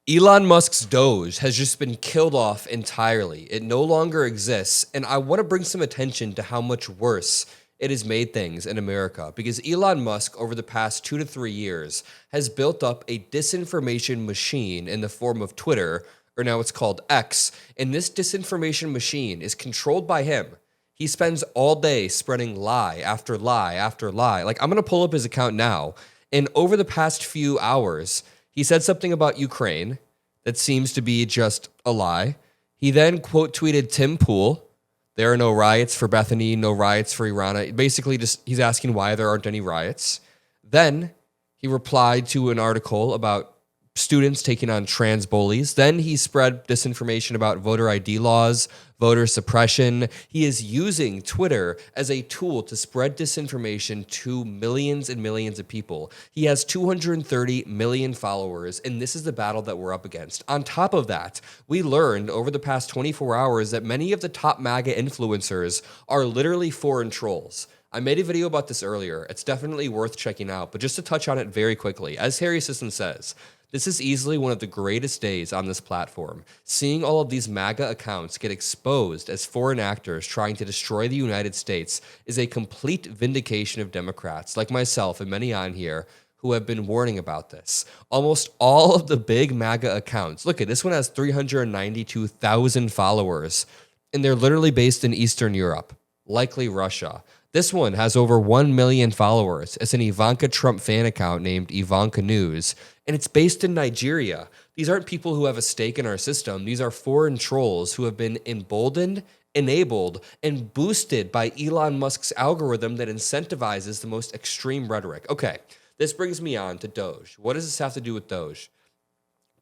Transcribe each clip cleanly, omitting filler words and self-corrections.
Elon Musk's Doge has just been killed off entirely. It no longer exists. And I want to bring some attention to how much worse it has made things in America, because Elon Musk, over the past 2 to 3 years, has built up a disinformation machine in the form of Twitter, or now it's called X. And this disinformation machine is controlled by him. He spends all day spreading lie after lie after lie. Like, I'm going to pull up his account now. And over the past few hours, he said something about Ukraine that seems to be just a lie. He then quote tweeted Tim Pool. There are no riots for Bethany, no riots for Iran. Basically, just he's asking why there aren't any riots. Then he replied to an article about students taking on trans bullies. Then he spread disinformation about voter ID laws, voter suppression. He is using Twitter as a tool to spread disinformation to millions and millions of people. He has 230 million followers, and this is the battle that we're up against. On top of that, we learned over the past 24 hours that many of the top MAGA influencers are literally foreign trolls. I made a video about this earlier. It's definitely worth checking out, but just to touch on it very quickly, as Harry Sisson says, this is easily one of the greatest days on this platform. Seeing all of these MAGA accounts get exposed as foreign actors trying to destroy the United States is a complete vindication of Democrats like myself and many on here who have been warning about this. Almost all of the big MAGA accounts, look at this one, has 392,000 followers, and they're literally based in Eastern Europe, likely Russia. This one has over 1 million followers. It's an Ivanka Trump fan account named Ivanka News, and it's based in Nigeria. These aren't people who have a stake in our system. These are foreign trolls who have been emboldened, enabled, and boosted by Elon Musk's algorithm that incentivizes the most extreme rhetoric. Okay, this brings me on to Doge. What does this have to do with Doge?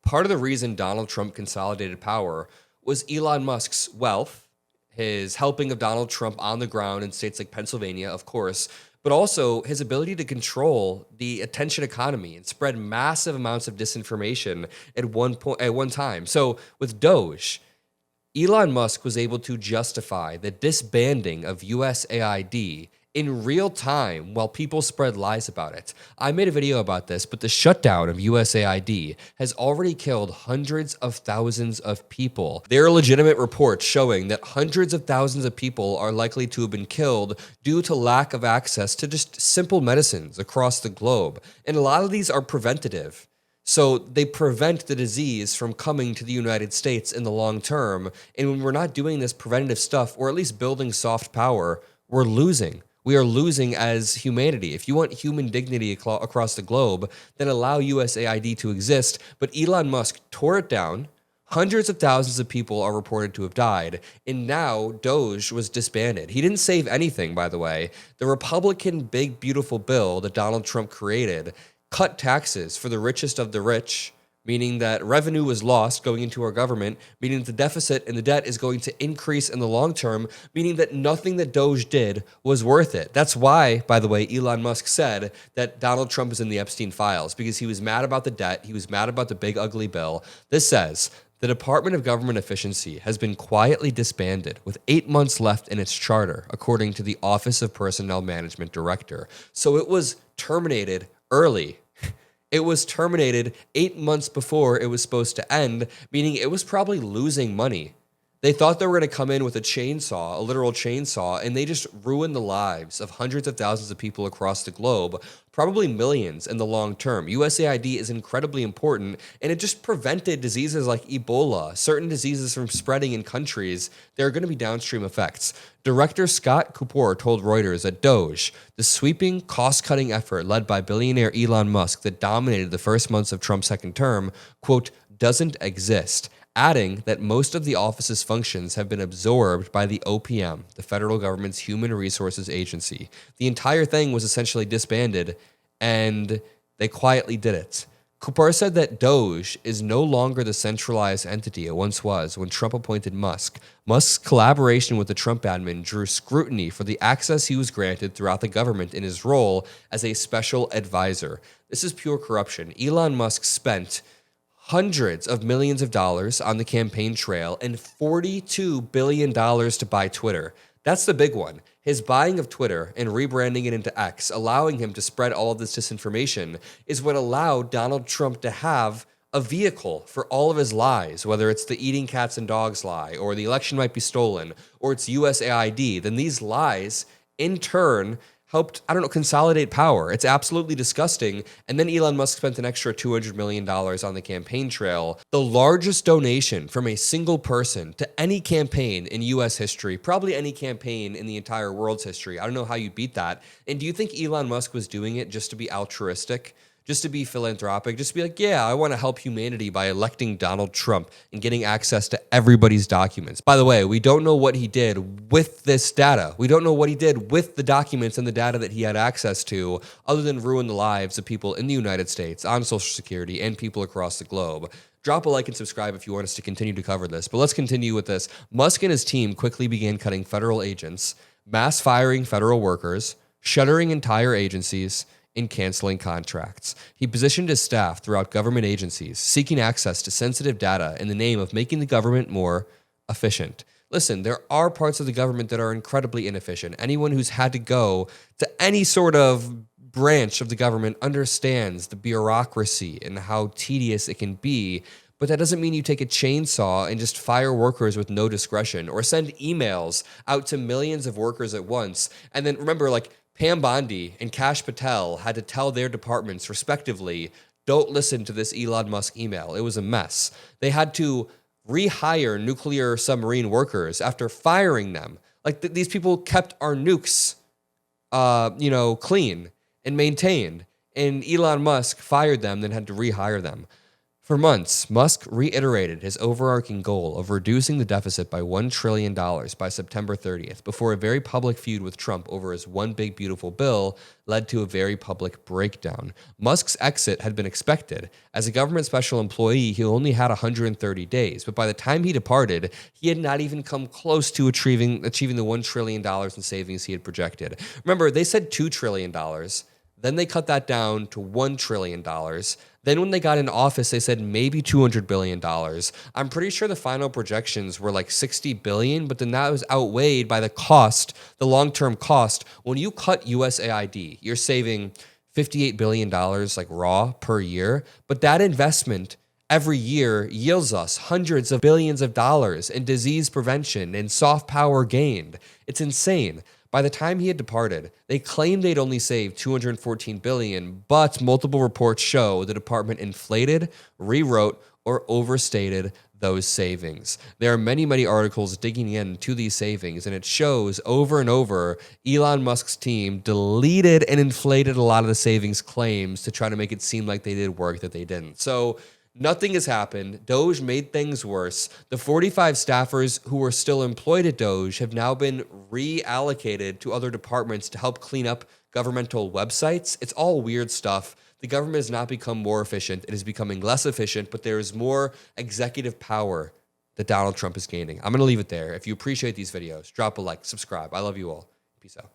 Part of the reason Donald Trump consolidated power was Elon Musk's wealth, his helping of Donald Trump on the ground in states like Pennsylvania, of course, but also his ability to control the attention economy and spread massive amounts of disinformation at one time. So with Doge, Elon Musk was able to justify the disbanding of USAID in real time while people spread lies about it. I made a video about this, but the shutdown of USAID has already killed hundreds of thousands of people. There are legitimate reports showing that hundreds of thousands of people are likely to have been killed due to lack of access to just simple medicines across the globe. And a lot of these are preventative. So they prevent the disease from coming to the United States in the long term. And when we're not doing this preventative stuff, or at least building soft power, we're losing. We are losing as humanity. If you want human dignity across the globe, then allow USAID to exist. But Elon Musk tore it down. Hundreds of thousands of people are reported to have died. And now Doge was disbanded. He didn't save anything, by the way. The Republican big, beautiful bill that Donald Trump created cut taxes for the richest of the rich, meaning that revenue was lost going into our government, meaning that the deficit and the debt is going to increase in the long term, meaning that nothing that Doge did was worth it. That's why, by the way, Elon Musk said that Donald Trump is in the Epstein files, because he was mad about the debt, he was mad about the big ugly bill. This says, the Department of Government Efficiency has been quietly disbanded with 8 months left in its charter, according to the Office of Personnel Management Director. So it was terminated early. It was terminated 8 months before it was supposed to end, meaning it was probably losing money. They thought they were going to come in with a chainsaw, a literal chainsaw, and they just ruined the lives of hundreds of thousands of people across the globe, probably millions in the long term. USAID is incredibly important, and it just prevented diseases like Ebola, certain diseases from spreading in countries. There are going to be downstream effects. Director Scott Kapoor told Reuters that Doge, the sweeping, cost-cutting effort led by billionaire Elon Musk that dominated the first months of Trump's second term, quote, doesn't exist, adding that most of the office's functions have been absorbed by the OPM, the federal government's human resources agency. The entire thing was essentially disbanded, and they quietly did it. Kapoor said that Doge is no longer the centralized entity it once was when Trump appointed Musk. Musk's collaboration with the Trump admin drew scrutiny for the access he was granted throughout the government in his role as a special advisor. This is pure corruption. Elon Musk spent hundreds of millions of dollars on the campaign trail and $42 billion to buy Twitter. That's the big one. His buying of Twitter and rebranding it into X, allowing him to spread all of this disinformation, is what allowed Donald Trump to have a vehicle for all of his lies, whether it's the eating cats and dogs lie, or the election might be stolen, or it's USAID, then these lies in turn helped, I don't know, consolidate power. It's absolutely disgusting. And then Elon Musk spent an extra $200 million on the campaign trail, the largest donation from a single person to any campaign in US history, probably any campaign in the entire world's history. I don't know how you beat that. And do you think Elon Musk was doing it just to be altruistic? Just to be philanthropic, just to be like, yeah, I want to help humanity by electing Donald Trump and getting access to everybody's documents. By the way, we don't know what he did with this data. We don't know what he did with the documents and the data that he had access to, other than ruin the lives of people in the United States, on Social Security, and people across the globe. Drop a like and subscribe if you want us to continue to cover this. But let's continue with this. Musk and his team quickly began cutting federal agents, mass firing federal workers, shuttering entire agencies, in canceling contracts. He positioned his staff throughout government agencies, seeking access to sensitive data in the name of making the government more efficient. Listen, there are parts of the government that are incredibly inefficient. Anyone who's had to go to any sort of branch of the government understands the bureaucracy and how tedious it can be. But that doesn't mean you take a chainsaw and just fire workers with no discretion, or send emails out to millions of workers at once. And then remember, like, Pam Bondi and Kash Patel had to tell their departments, respectively, don't listen to this Elon Musk email. It was a mess. They had to rehire nuclear submarine workers after firing them. Like, these people kept our nukes, clean and maintained. And Elon Musk fired them, then had to rehire them. For months, Musk reiterated his overarching goal of reducing the deficit by $1 trillion by September 30th, before a very public feud with Trump over his one big beautiful bill led to a very public breakdown. Musk's exit had been expected. As a government special employee, he only had 130 days, but by the time he departed, he had not even come close to achieving the $1 trillion in savings he had projected. Remember, they said $2 trillion. Then they cut that down to $1 trillion. Then when they got in office, they said maybe $200 billion. I'm pretty sure the final projections were like $60 billion, but then that was outweighed by the cost, the long-term cost. When you cut USAID, you're saving $58 billion like raw per year, but that investment every year yields us hundreds of billions of dollars in disease prevention and soft power gained. It's insane. By the time he had departed, they claimed they'd only saved $214 billion, but multiple reports show the department inflated, rewrote, or overstated those savings. There are many, many articles digging into these savings, and it shows over and over Elon Musk's team deleted and inflated a lot of the savings claims to try to make it seem like they did work that they didn't. So nothing has happened. DOGE made things worse. The 45 staffers who were still employed at DOGE have now been reallocated to other departments to help clean up governmental websites. It's all weird stuff. The government has not become more efficient. It is becoming less efficient, but there is more executive power that Donald Trump is gaining. I'm going to leave it there. If you appreciate these videos, drop a like, subscribe. I love you all. Peace out.